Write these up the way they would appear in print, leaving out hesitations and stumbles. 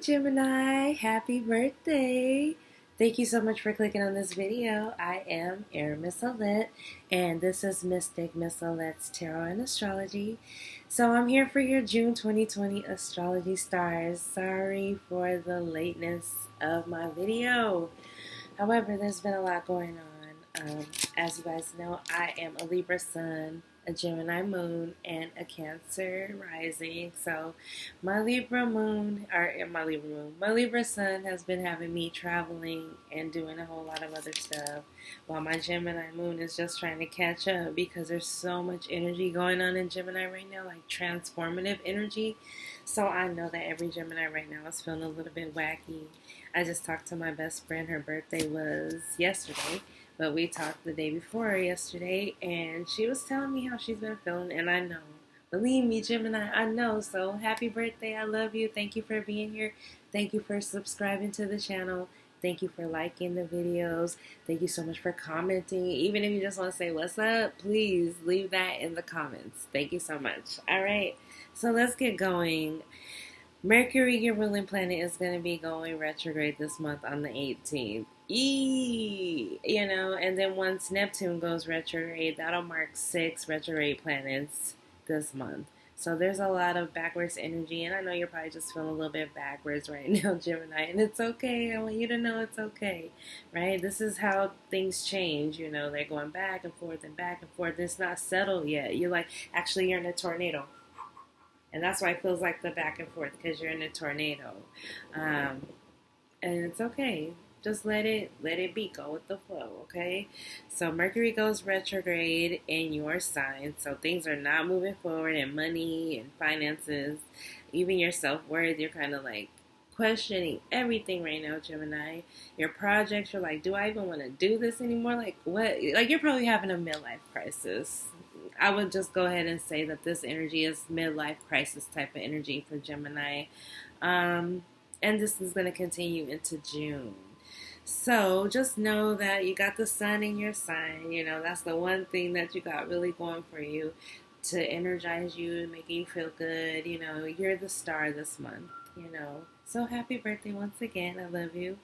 Gemini, happy birthday. Thank you so much for clicking on this video. I am Mizolette, and this is Mystic Mizolette's Tarot and Astrology. So I'm here for your June 2020 astrology stars. Sorry for the lateness of my video. However, there's been a lot going on. As you guys know, I am a Libra sun, a Gemini moon, and a Cancer rising. So my Libra moon, my Libra sun has been having me traveling and doing a whole lot of other stuff, while my Gemini moon is just trying to catch up because there's so much energy going on in Gemini right now, like transformative energy. So I know that every Gemini right now is feeling a little bit wacky. I just talked to my best friend. Her birthday was yesterday, but we talked the day before yesterday, and she was telling me how she's been feeling, and I know. Believe me, Gemini, I know. So happy birthday. I love you. Thank you for being here. Thank you for subscribing to the channel. Thank you for liking the videos. Thank you so much for commenting. Even if you just want to say what's up, please leave that in the comments. Thank you so much. All right, so let's get going. Mercury, your ruling planet, is going to be going retrograde this month on the 18th. And then once Neptune goes retrograde, that'll mark 6 retrograde planets this month. So there's a lot of backwards energy, and I know you're probably just feeling a little bit backwards right now, Gemini, and it's okay. I want you to know it's okay, right? This is how things change, they're going back and forth and back and forth. It's not settled yet. You're in a tornado. And that's why it feels like the back and forth, because you're in a tornado. And it's okay. Just let it be. Go with the flow, okay? So Mercury goes retrograde in your sign. So things are not moving forward in money and finances. Even your self-worth, you're kind of like questioning everything right now, Gemini. Your projects, you're like, do I even want to do this anymore? Like, what? Like, you're probably having a midlife crisis. I would just go ahead and say that this energy is midlife crisis type of energy for Gemini. And this is going to continue into June. So just know that you got the sun in your sign. That's the one thing that you got really going for you to energize you and making you feel good. You're the star this month. So happy birthday once again. I love you.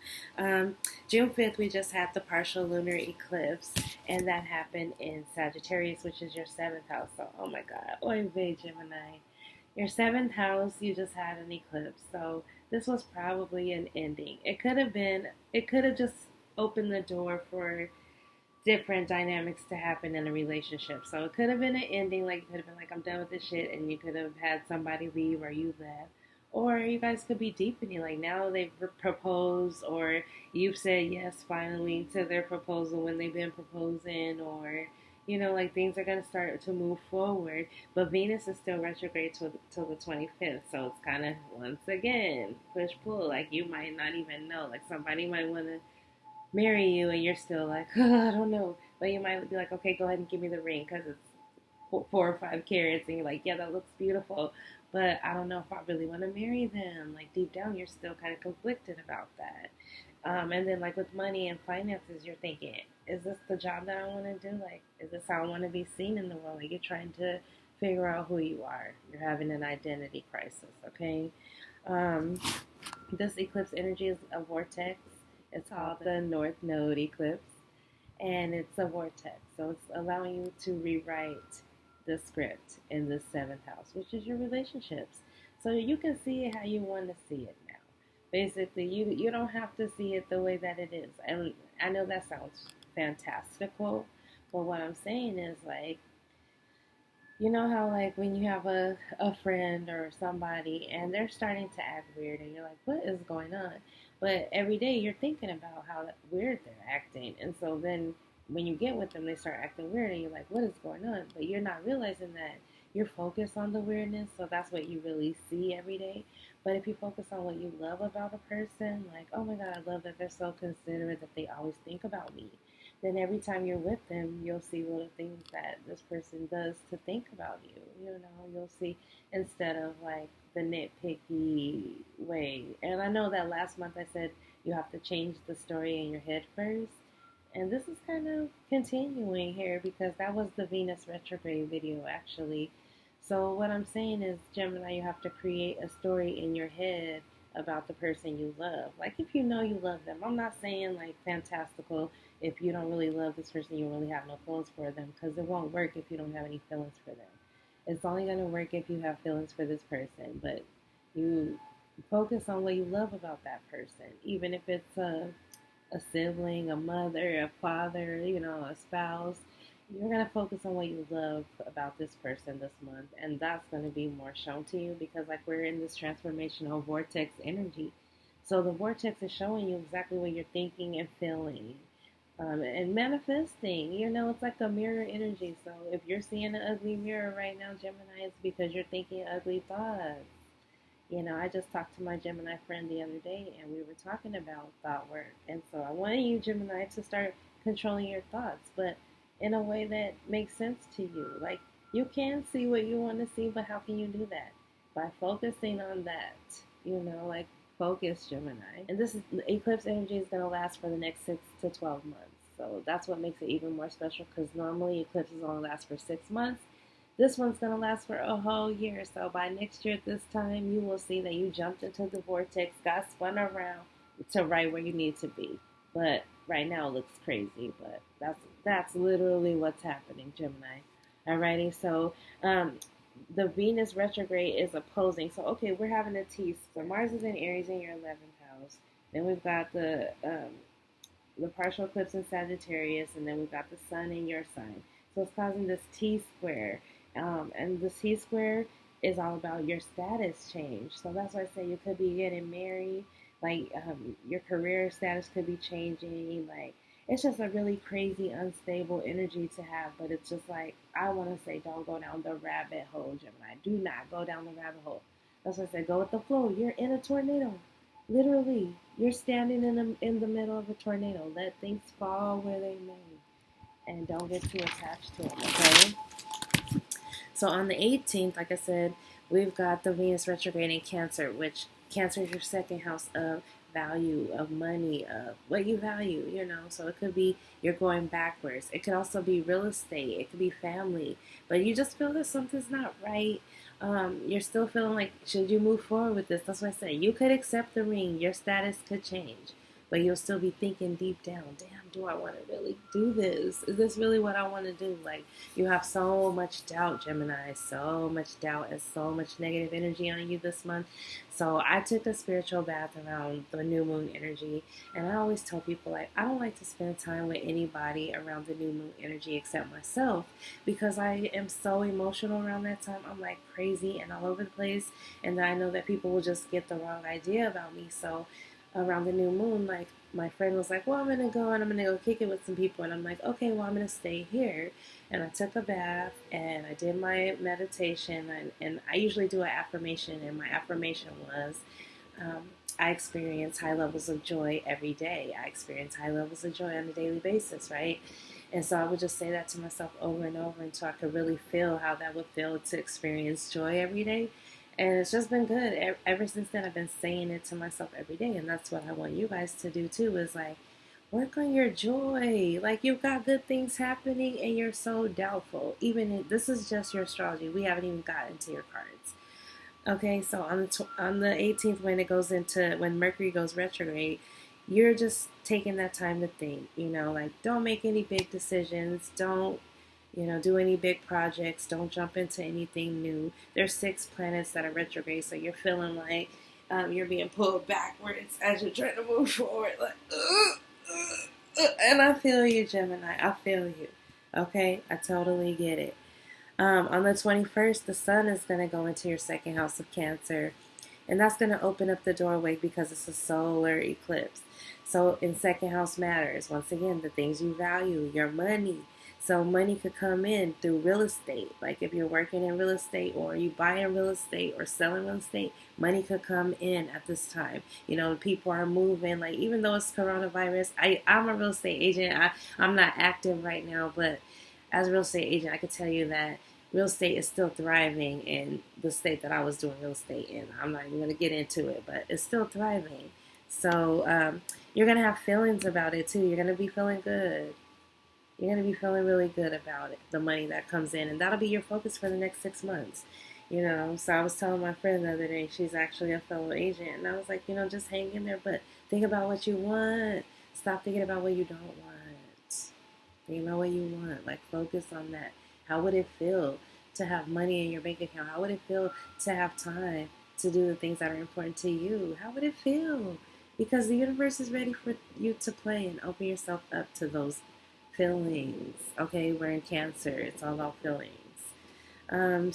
June 5th, we just had the partial lunar eclipse, and that happened in Sagittarius, which is your 7th house. So, oh my God. Oy vey, Gemini. Your 7th house, you just had an eclipse. So this was probably an ending. It could have just opened the door for different dynamics to happen in a relationship. So it could have been an ending, like you could have been like, I'm done with this shit, and you could have had somebody leave or you left. Or you guys could be deepening, like now they've proposed, or you've said yes finally to their proposal when they've been proposing, or like things are going to start to move forward. But Venus is still retrograde till the 25th, so it's kind of once again push pull. Like you might not even know, like somebody might want to marry you, and you're still like, oh, I don't know, but you might be like, okay, go ahead and give me the ring because it's 4 or 5 carats, and you're like, yeah, that looks beautiful, but I don't know if I really want to marry them. Like deep down, you're still kind of conflicted about that. And then like with money and finances, you're thinking, is this the job that I want to do? Like, is this how I want to be seen in the world? Like you're trying to figure out who you are. You're having an identity crisis, okay? This eclipse energy is a vortex. It's called the North Node eclipse, and it's a vortex. So it's allowing you to rewrite the script in the 7th house, which is your relationships. So you can see it how you want to see it now. Basically, you don't have to see it the way that it is. And I know that sounds fantastical, but what I'm saying is like, you know how like when you have a friend or somebody and they're starting to act weird and you're like, what is going on? But every day you're thinking about how weird they're acting. And so then when you get with them, they start acting weird and you're like, what is going on? But you're not realizing that you're focused on the weirdness. So that's what you really see every day. But if you focus on what you love about a person, like, oh my God, I love that they're so considerate, that they always think about me, then every time you're with them, you'll see little things that this person does to think about you. You'll see, instead of like the nitpicky way. And I know that last month I said you have to change the story in your head first. And this is kind of continuing here because that was the Venus retrograde video actually. So what I'm saying is, Gemini, you have to create a story in your head about the person you love. Like if you know you love them. I'm not saying like fantastical if you don't really love this person, you really have no feelings for them, because it won't work if you don't have any feelings for them. It's only going to work if you have feelings for this person, but you focus on what you love about that person, even if it's a sibling, a mother, a father, a spouse. You're going to focus on what you love about this person this month, and that's going to be more shown to you because, like, we're in this transformational vortex energy. So, the vortex is showing you exactly what you're thinking and feeling and manifesting. It's like a mirror energy. So, if you're seeing an ugly mirror right now, Gemini, it's because you're thinking ugly thoughts. I just talked to my Gemini friend the other day and we were talking about thought work. And so I wanted you, Gemini, to start controlling your thoughts, but in a way that makes sense to you. Like, you can see what you want to see, but how can you do that? By focusing on that, like focus, Gemini. And this is eclipse energy is going to last for the next 6 to 12 months. So that's what makes it even more special because normally eclipses only last for 6 months. This one's going to last for a whole year. So by next year at this time, you will see that you jumped into the vortex, got spun around to right where you need to be. But right now it looks crazy, but that's literally what's happening, Gemini. Alrighty, so the Venus retrograde is opposing. So okay, we're having a T. So Mars is in Aries in your 11th house. Then we've got the partial eclipse in Sagittarius, and then we've got the Sun in your sign. So it's causing this T square. And the T square is all about your status change. So that's why I say you could be getting married. Like your career status could be changing. Like it's just a really crazy, unstable energy to have. But it's just like I want to say, don't go down the rabbit hole, Gemini. Do not go down the rabbit hole. That's why I say, go with the flow. You're in a tornado. Literally, you're standing in the middle of a tornado. Let things fall where they may, and don't get too attached to them. Okay. So on the 18th, like I said, we've got the Venus retrograde in Cancer, which Cancer is your second house of value, of money, of what you value. So it could be you're going backwards. It could also be real estate. It could be family. But you just feel that something's not right. You're still feeling like, should you move forward with this? That's what I say. You could accept the ring. Your status could change. But you'll still be thinking deep down, damn, do I want to really do this? Is this really what I want to do? Like, you have so much doubt, Gemini, so much doubt and so much negative energy on you this month. So I took a spiritual bath around the new moon energy. And I always tell people, like, I don't like to spend time with anybody around the new moon energy except myself because I am so emotional around that time. I'm like crazy and all over the place. And I know that people will just get the wrong idea about me. So around the new moon, like my friend was like, well, I'm gonna go and I'm gonna go kick it with some people, and I'm like, okay, well, I'm gonna stay here. And I took a bath and I did my meditation, and I usually do an affirmation, and my affirmation was I experience high levels of joy every day. I experience high levels of joy on a daily basis, right? And so I would just say that to myself over and over until I could really feel how that would feel to experience joy every day. And it's just been good. Ever since then, I've been saying it to myself every day. And that's what I want you guys to do too, is like, work on your joy. Like, you've got good things happening and you're so doubtful. Even if this is just your astrology. We haven't even gotten to your cards. Okay, so on the 18th, when Mercury goes retrograde, you're just taking that time to think. Like, don't make any big decisions. Don't do any big projects. Don't jump into anything new. There's 6 planets that are retrograde, so you're feeling like you're being pulled backwards as you're trying to move forward. Like, and I feel you, Gemini. I feel you. Okay, I totally get it. On the 21st, the sun is going to go into your second house of Cancer, and that's going to open up the doorway because it's a solar eclipse. So in second house matters, once again, the things you value, your money. So money could come in through real estate. Like if you're working in real estate or you buying real estate or selling real estate, money could come in at this time. People are moving. Like, even though it's coronavirus, I'm a real estate agent. I'm not active right now, but as a real estate agent, I could tell you that real estate is still thriving in the state that I was doing real estate in. I'm not even going to get into it, but it's still thriving. So you're going to have feelings about it too. You're going to be feeling good. You're going to be feeling really good about it, the money that comes in. And that'll be your focus for the next 6 months. You know, so I was telling my friend the other day, she's actually a fellow agent, and I was like, just hang in there, but think about what you want. Stop thinking about what you don't want. Think about what you want. Like, focus on that. How would it feel to have money in your bank account? How would it feel to have time to do the things that are important to you? How would it feel? Because the universe is ready for you to play and open yourself up to those feelings. Okay, we're in Cancer. It's all about feelings.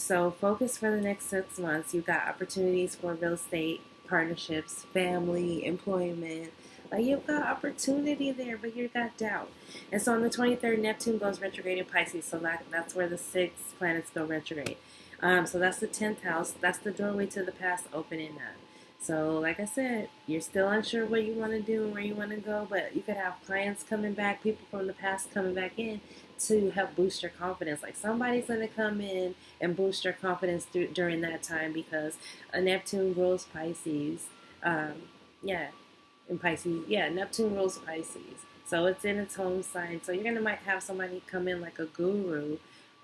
So focus for the next 6 months. You've got opportunities for real estate, partnerships, family, employment. Like, you've got opportunity there, but you've got doubt. And so on the 23rd, Neptune goes retrograde in Pisces. So that's where the 6 planets go retrograde. So that's the 10th house. That's the doorway to the past opening up. So, like I said, you're still unsure what you want to do and where you want to go, but you could have clients coming back, people from the past coming back in to help boost your confidence. Like, somebody's going to come in and boost your confidence during that time, because a Neptune rules Pisces. Yeah, in Pisces. Yeah, Neptune rules Pisces. So it's in its home sign. So you're going to might have somebody come in like a guru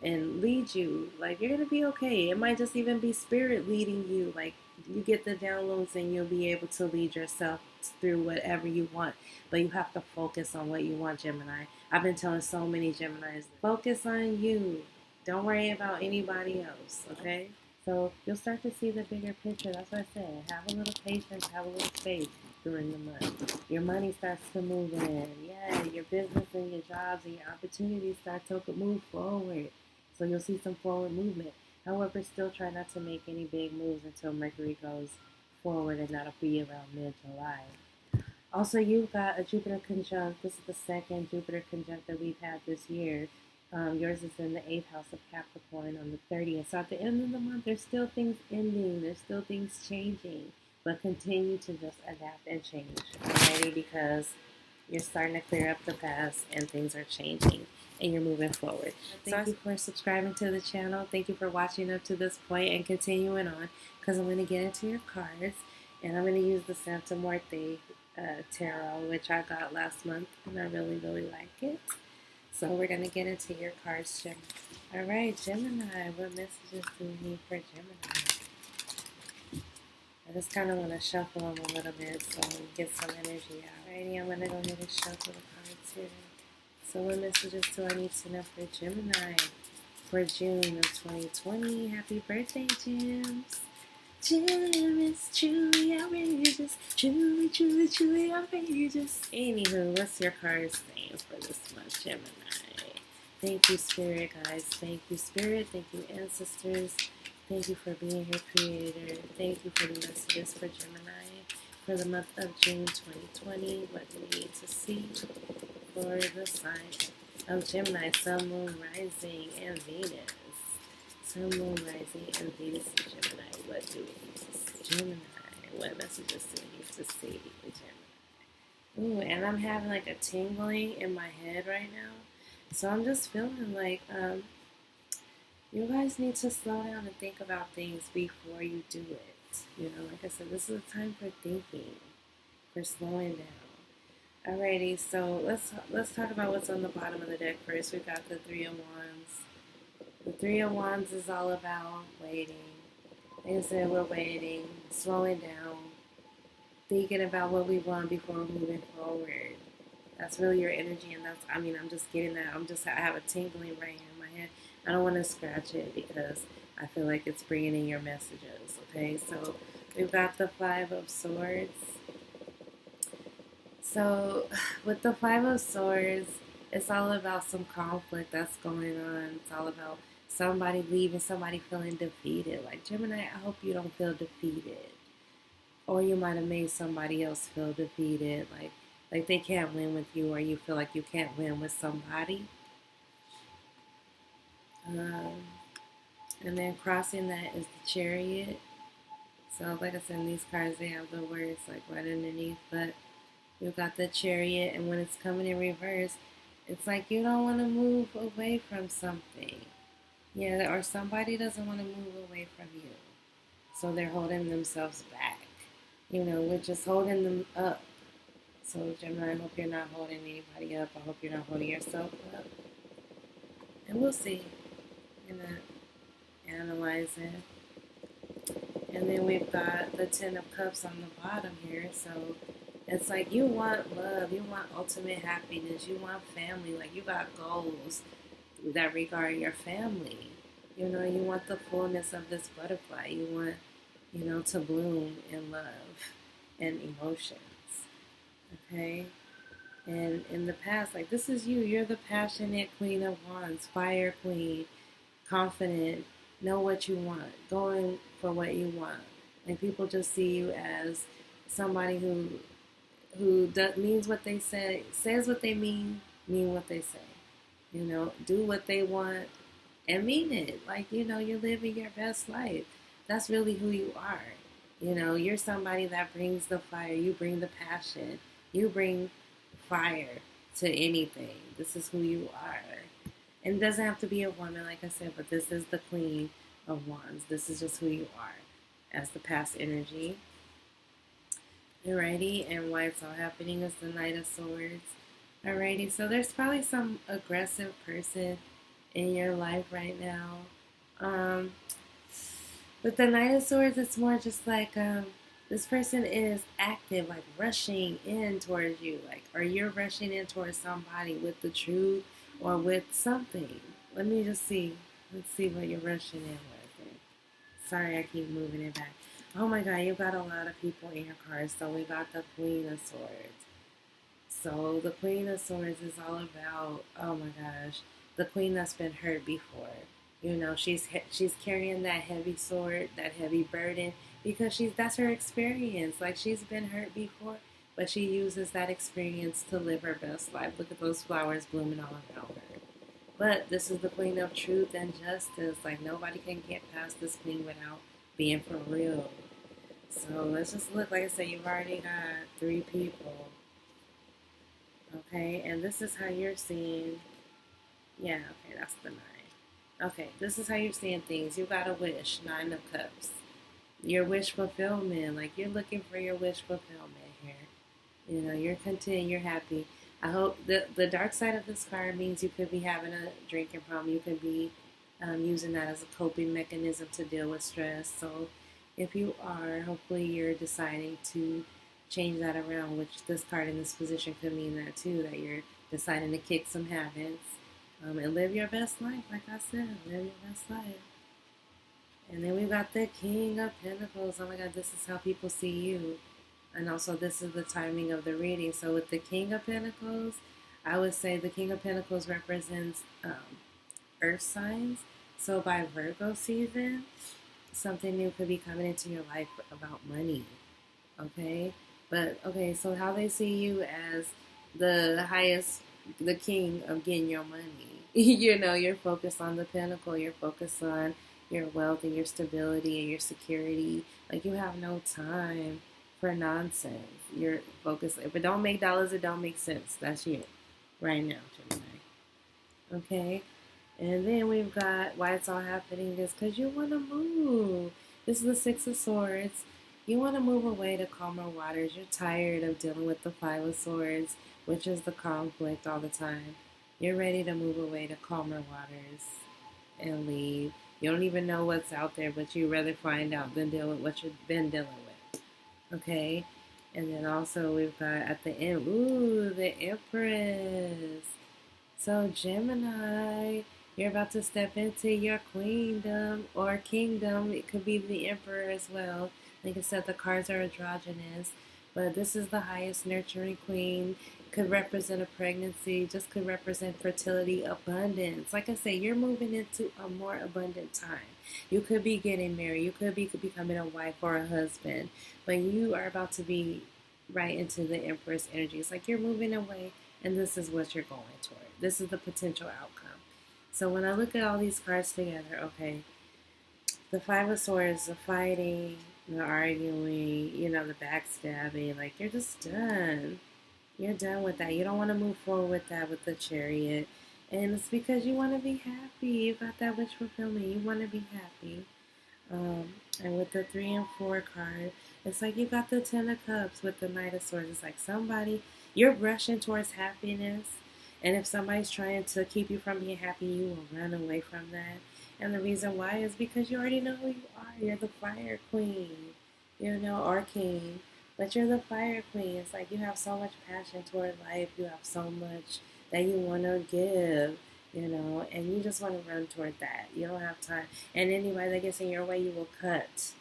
and lead you. Like, you're going to be okay. It might just even be spirit leading you. Like, you get the downloads and you'll be able to lead yourself through whatever you want. But you have to focus on what you want, Gemini. I've been telling so many Geminis, focus on you. Don't worry about anybody else, okay? So you'll start to see the bigger picture. That's what I said. Have a little patience, have a little space during the month. Your money starts to move in. Yeah, your business and your jobs and your opportunities start to move forward. So you'll see some forward movement. However, still try not to make any big moves until Mercury goes forward, and that'll be around mid-July. Also, you've got a Jupiter conjunct. This is the second Jupiter conjunct that we've had this year. Yours is in the 8th house of Capricorn on the 30th. So at the end of the month, there's still things ending. There's still things changing. But continue to just adapt and change, alrighty? Because you're starting to clear up the past and things are changing and you're moving forward. Thank you for subscribing to the channel. Thank you for watching up to this point and continuing on, because I'm going to get into your cards and I'm going to use the Santa Muerte tarot, which I got last month, and I really, really like it. So we're going to get into your cards, Gemini. All right, Gemini, what messages do we need for Gemini? I just kind of want to shuffle them a little bit so we get some energy out. Alrighty, I'm going to go ahead and shuffle the cards here. So what messages do I need to know for Gemini for June of 2020? Happy birthday, Gems. Gem is truly outrageous. Truly, truly, truly outrageous. Anywho, what's your cards saying for this month, Gemini? Thank you, Spirit, guys. Thank you, Spirit. Thank you, Ancestors. Thank you for being here, Creator. Thank you for the messages for Gemini for the month of June 2020. What do we need to see for the sign of Gemini, Sun, Moon, Rising, and Venus? Sun, Moon, Rising, and Venus in Gemini. What do we need to see? Gemini. What messages do we need to see with Gemini? Ooh, and I'm having like a tingling in my head right now. So I'm just feeling like you guys need to slow down and think about things before you do it. You know, like I said, this is a time for thinking, for slowing down. Alrighty, so let's talk about what's on the bottom of the deck first. We've got the Three of Wands. The Three of Wands is all about waiting. Like I said, we're waiting, slowing down, thinking about what we want before moving forward. That's really your energy, and I'm just getting that. I have a tingling right here in my head. I don't want to scratch it because I feel like it's bringing in your messages, okay? So we've got the Five of Swords. So with the Five of Swords, it's all about some conflict that's going on. It's all about somebody leaving, somebody feeling defeated. Like, Gemini, I hope you don't feel defeated. Or you might have made somebody else feel defeated. Like they can't win with you, or you feel like you can't win with somebody. And then crossing that is the Chariot. So like I said, in these cards, they have the words like right underneath. But you've got the Chariot, and when it's coming in reverse, it's like you don't want to move away from something. Yeah, or somebody doesn't want to move away from you. So they're holding themselves back. You know, we're just holding them up. So Gemini, I hope you're not holding anybody up. I hope you're not holding yourself up. And we'll see. I'm going to analyze it. And then we've got the Ten of Cups on the bottom here. So it's like you want love, you want ultimate happiness, you want family, like you got goals that regard your family. You know, you want the fullness of this butterfly. You want, to bloom in love and emotions. Okay? And in the past, like this is you. You're the passionate Queen of Wands, fire queen, confident, know what you want, going for what you want. And people just see you as somebody who means what they say, says what they mean what they say. Do what they want and mean it. Like, you're living your best life. That's really who you are. You're somebody that brings the fire. You bring the passion. You bring fire to anything. This is who you are. And it doesn't have to be a woman, like I said, but this is the Queen of Wands. This is just who you are as the past energy. Alrighty, and why it's all happening is the Knight of Swords. Alrighty, so there's probably some aggressive person in your life right now. With the Knight of Swords, it's more just like this person is active, like rushing in towards you, like, or you're rushing in towards somebody with the truth or with something. Let me just see. Let's see what you're rushing in with. Sorry, I keep moving it back. Oh my God, you got a lot of people in your cards. So we got the Queen of Swords. So the Queen of Swords is all about, oh my gosh, the queen that's been hurt before. She's carrying that heavy sword, that heavy burden, because that's her experience. Like, she's been hurt before, but she uses that experience to live her best life. Look at those flowers blooming all around her. But this is the Queen of Truth and Justice. Like, nobody can get past this queen without being for real. So let's just look. Like I said, you've already got 3 people. Okay, and this is how you're seeing. Yeah, okay, that's the 9. Okay, this is how you're seeing things. You got a wish, 9 of Cups. Your wish fulfillment, like you're looking for your wish fulfillment here. You're content, you're happy. I hope the dark side of this card means you could be having a drinking problem. You could be using that as a coping mechanism to deal with stress. So if you are, hopefully you're deciding to change that around, which this card in this position could mean that too, that you're deciding to kick some habits. And live your best life, like I said, live your best life. And then we got the King of Pentacles. Oh my God, this is how people see you. And also this is the timing of the reading. So with the King of Pentacles, I would say the King of Pentacles represents earth signs. So by Virgo season, something new could be coming into your life about money. Okay? But, okay, so how they see you as the king of getting your money. You're focused on the pinnacle. You're focused on your wealth and your stability and your security. Like, you have no time for nonsense. You're focused. If it don't make dollars, it don't make sense. That's you right now, Gemini. Okay? And then we've got why it's all happening is because you want to move. This is the 6 of Swords. You want to move away to calmer waters. You're tired of dealing with the 5 of Swords, which is the conflict all the time. You're ready to move away to calmer waters and leave. You don't even know what's out there, but you'd rather find out than deal with what you've been dealing with. Okay? And then also we've got at the end, the Empress. So Gemini, you're about to step into your queendom or kingdom. It could be the Emperor as well. Like I said, the cards are androgynous, but this is the highest nurturing queen. Could represent a pregnancy, just could represent fertility, abundance. Like I say, you're moving into a more abundant time. You could be getting married. You could be becoming a wife or a husband, but you are about to be right into the Empress energy. It's like you're moving away, and this is what you're going toward. This is the potential outcome. So when I look at all these cards together, okay, the 5 of Swords, the fighting, the arguing, the backstabbing, like you're just done. You're done with that. You don't want to move forward with that with the Chariot. And it's because you want to be happy. You got that wish fulfillment. You want to be happy. And with the 3 and 4 card, it's like you got the 10 of Cups with the Knight of Swords. It's like somebody, you're rushing towards happiness. And if somebody's trying to keep you from being happy, you will run away from that. And the reason why is because you already know who you are. You're the fire queen, or king. But you're the fire queen. It's like you have so much passion toward life. You have so much that you want to give, and you just want to run toward that. You don't have time. And anybody that gets in your way, you will cut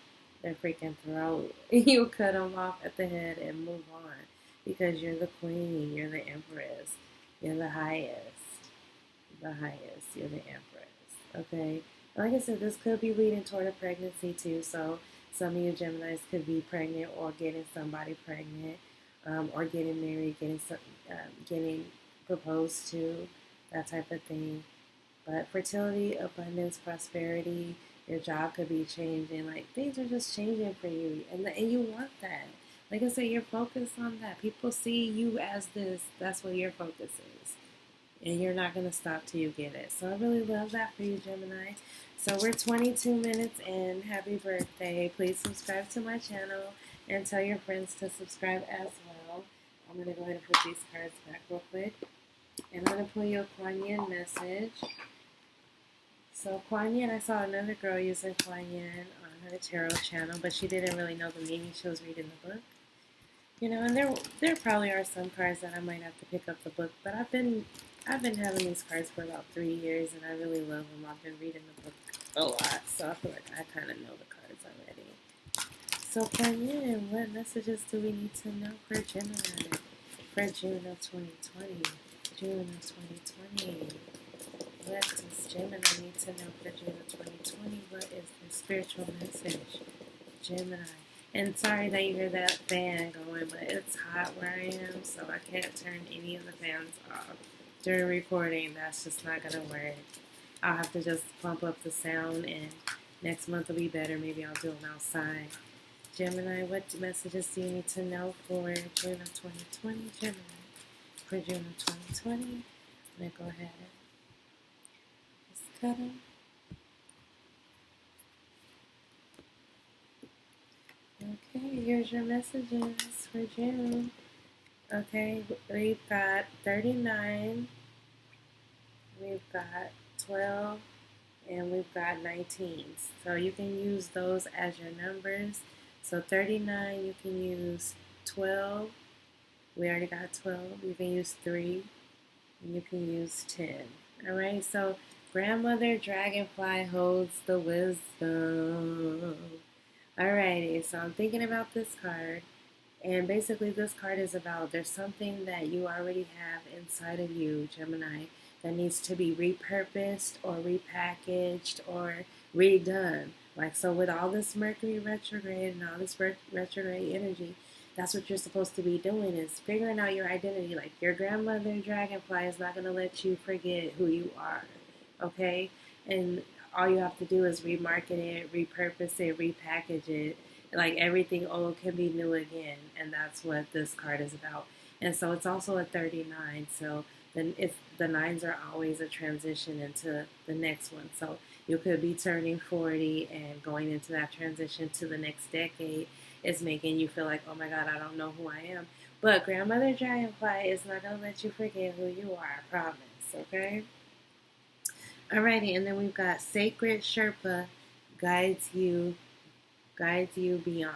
their freaking throat. You cut them off at the head and move on because you're the queen. You're the empress. You're the highest. The highest. You're the empress. Okay? Like I said, this could be leading toward a pregnancy too. So some of you Geminis could be pregnant or getting somebody pregnant, or getting married, getting proposed to, that type of thing. But fertility, abundance, prosperity, your job could be changing. Like things are just changing for you, and you want that. Like I said, you're focused on that. People see you as this. That's what your focus is. And you're not going to stop till you get it. So I really love that for you, Gemini. So we're 22 minutes in. Happy birthday. Please subscribe to my channel and tell your friends to subscribe as well. I'm going to go ahead and put these cards back real quick. And I'm going to pull you a Kuan Yin message. So Kuan Yin, I saw another girl using Kuan Yin on her tarot channel, but she didn't really know the meaning. She was reading the book. And there probably are some cards that I might have to pick up the book, but I've been having these cards for about 3 years, and I really love them. I've been reading the book a lot, so I feel like I kind of know the cards already. So Kuan Yin, what messages do we need to know for Gemini for June of 2020? June of 2020. What does Gemini need to know for June of 2020? What is the spiritual message, Gemini? And sorry that you hear that fan going, but it's hot where I am, so I can't turn any of the fans off during recording. That's just not going to work. I'll have to just pump up the sound, and next month will be better. Maybe I'll do them outside. Gemini, what messages do you need to know for June of 2020? Gemini, for June of 2020, I'm going to go ahead and just cut them. Okay, here's your messages for June. Okay, we've got 39, we've got 12, and we've got 19. So you can use those as your numbers. So 39, you can use 12. We already got 12. You can use 3, and you can use 10. All right, so Grandmother Dragonfly holds the wisdom. Alrighty, so I'm thinking about this card, and basically this card is about there's something that you already have inside of you, Gemini, that needs to be repurposed or repackaged or redone. Like, so with all this Mercury retrograde and all this retrograde energy, that's what you're supposed to be doing, is figuring out your identity. Like, your grandmother dragonfly is not going to let you forget who you are, okay? And all you have to do is remarket it, repurpose it, repackage it. Like, everything old can be new again, and that's what this card is about. And so it's also a 39, so then the nines are always a transition into the next one. So you could be turning 40 and going into that transition to the next decade is making you feel like, oh my God, I don't know who I am. But Grandmother Dragonfly is not going to let you forget who you are, I promise, okay? Alrighty, and then we've got Sacred Sherpa guides you beyond.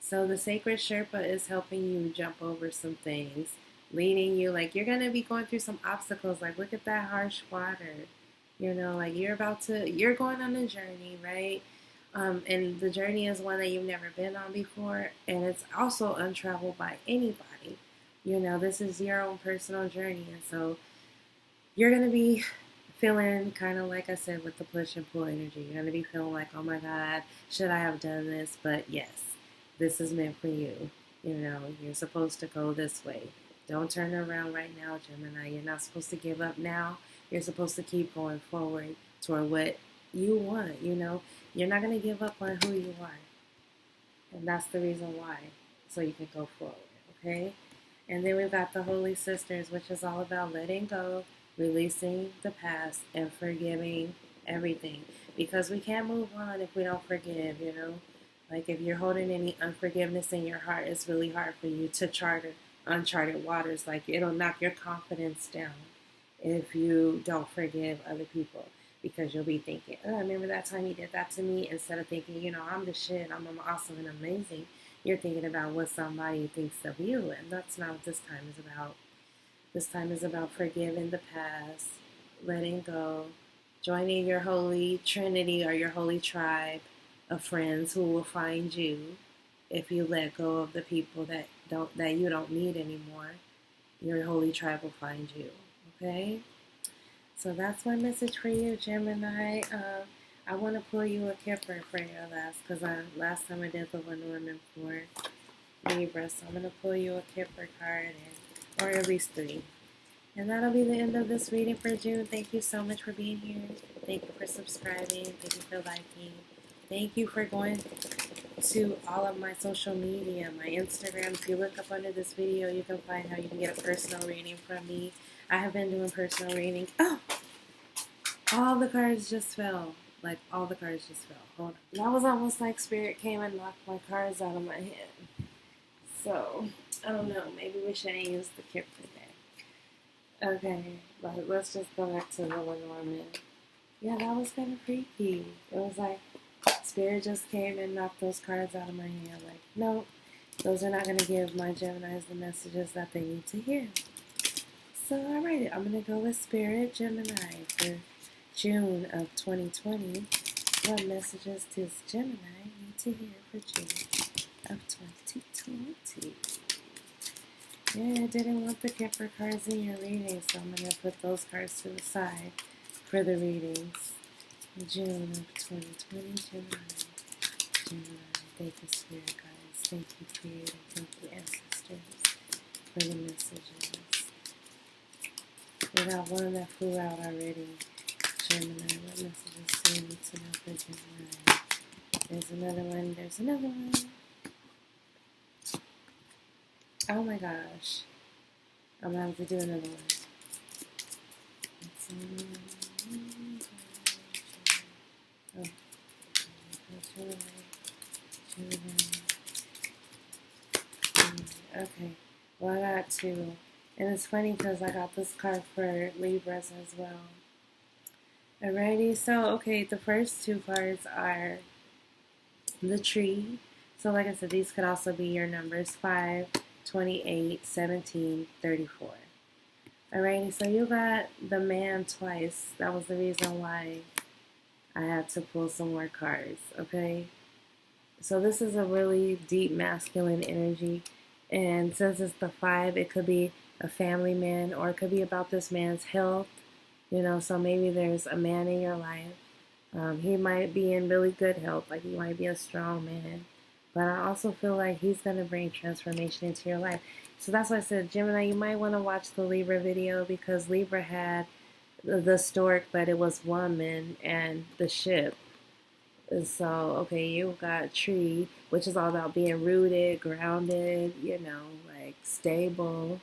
So the Sacred Sherpa is helping you jump over some things, leading you, like you're going to be going through some obstacles. Like, look at that harsh water. Like you're going on a journey, right? And the journey is one that you've never been on before, and it's also untraveled by anybody. This is your own personal journey, and so you're going to be feeling kind of like I said with the push and pull energy. You're going to be feeling like, oh my God, should I have done this? But yes, this is meant for you. You're supposed to go this way. Don't turn around right now, Gemini. You're not supposed to give up now. You're supposed to keep going forward toward what you want. You're not going to give up on who you are. And that's the reason why. So you can go forward, okay? And then we've got the Holy Sisters, which is all about letting go, releasing the past, and forgiving everything. Because we can't move on if we don't forgive, Like, if you're holding any unforgiveness in your heart, it's really hard for you to chart uncharted waters. Like, it'll knock your confidence down. if you don't forgive other people. Because you'll be thinking, oh, I remember that time you did that to me. Instead of thinking, I'm the shit, I'm awesome and amazing. You're thinking about what somebody thinks of you. And that's not what this time is about. This time is about forgiving the past, letting go, joining your holy trinity or your holy tribe of friends who will find you if you let go of the people that you don't need anymore. Your holy tribe will find you. Okay? So that's my message for you, Gemini. I want to pull you a Kipper for your because last time I did the Lenormand for Libra, so I'm going to pull you a Kipper card, or at least 3. And that'll be the end of this reading for June. Thank you so much for being here. Thank you for subscribing. Thank you for liking. Thank you for going to all of my social media, my Instagram. If you look up under this video, you can find how you can get a personal reading from me. I have been doing personal readings. Oh! All the cards just fell. Like, all the cards just fell. Hold on. That was almost like Spirit came and knocked my cards out of my hand. So, I don't know. Maybe we shouldn't use the kit today. Okay, but let's just go back to the Lenormand. Yeah, that was kind of freaky. It was like Spirit just came and knocked those cards out of my hand. Like, no, those are not going to give my Geminis the messages that they need to hear. So, alright, I'm going to go with Spirit Gemini for June of 2020. What messages does Gemini need to hear for June of 2020? Yeah, I didn't want the Kipper cards in your reading, so I'm going to put those cards to the side for the readings. June of 2020, Gemini. Thank you, Spirit guides. Thank you, Creator. Thank you, Ancestors, for the messages. We got one that flew out already. Gemini, what messages do you need to know for Gemini? There's another one. There's another one. Oh my gosh. I'm going to have to do another one. Oh. Okay. Well, I got 2. And it's funny because I got this card for Libras as well. Alrighty. So, okay, the first 2 cards are the tree. So, like I said, these could also be your numbers 5, 28, 17, 34. Alrighty, so you got the man twice. That was the reason why I had to pull some more cards, okay? So this is a really deep masculine energy. And since it's the 5, it could be a family man, or it could be about this man's health. So maybe there's a man in your life. He might be in really good health, like he might be a strong man. But I also feel like he's going to bring transformation into your life. So that's why I said, Gemini, you might want to watch the Libra video, because Libra had the stork, but it was woman and the ship. And so, okay, you got tree, which is all about being rooted, grounded, like stable,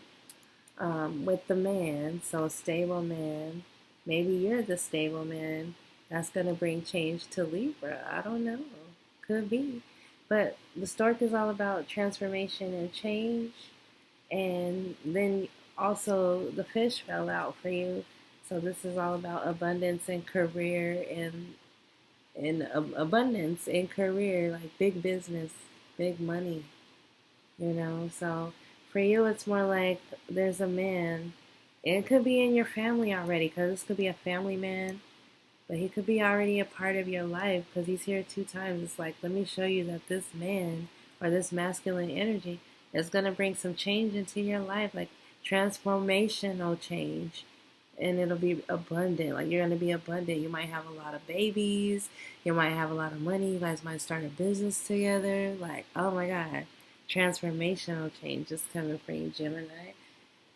with the man. So a stable man. Maybe you're the stable man. That's going to bring change to Libra. I don't know. Could be. But the stork is all about transformation and change. And then also the fish fell out for you. So this is all about abundance and career and abundance in career, like big business, big money, So for you, it's more like there's a man. It could be in your family already, because this could be a family man. But he could be already a part of your life, because he's here 2 times. It's like, let me show you that this man or this masculine energy is going to bring some change into your life, like transformational change. And it'll be abundant. Like, you're going to be abundant. You might have a lot of babies. You might have a lot of money. You guys might start a business together. Like, oh my God. Transformational change is coming for you, Gemini.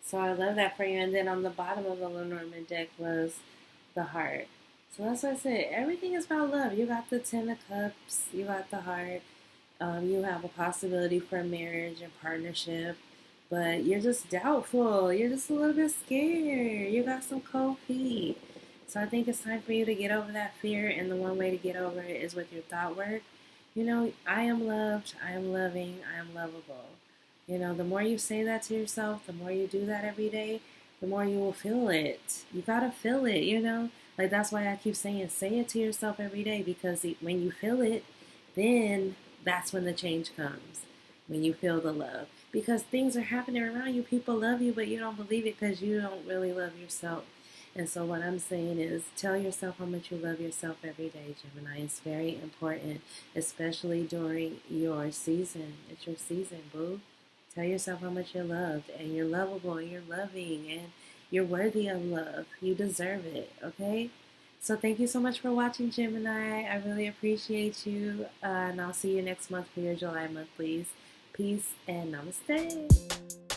So I love that for you. And then on the bottom of the Lenormand deck was the heart. So that's why I said everything is about love. You got the 10 of Cups. You got the heart. You have a possibility for marriage and partnership. But you're just doubtful. You're just a little bit scared. You got some cold feet. So I think it's time for you to get over that fear. And the one way to get over it is with your thought work. I am loved. I am loving. I am lovable. The more you say that to yourself, the more you do that every day, the more you will feel it. You gotta feel it, you know? Like, that's why I keep saying, say it to yourself every day, because when you feel it, then that's when the change comes. When you feel the love. Because things are happening around you. People love you, but you don't believe it because you don't really love yourself. And so what I'm saying is, tell yourself how much you love yourself every day, Gemini. It's very important, especially during your season. It's your season, boo. Tell yourself how much you're loved, and you're lovable, and you're loving, and you're worthy of love. You deserve it, okay? So thank you so much for watching, Gemini. I really appreciate you, and I'll see you next month for your July monthlies. Peace and namaste.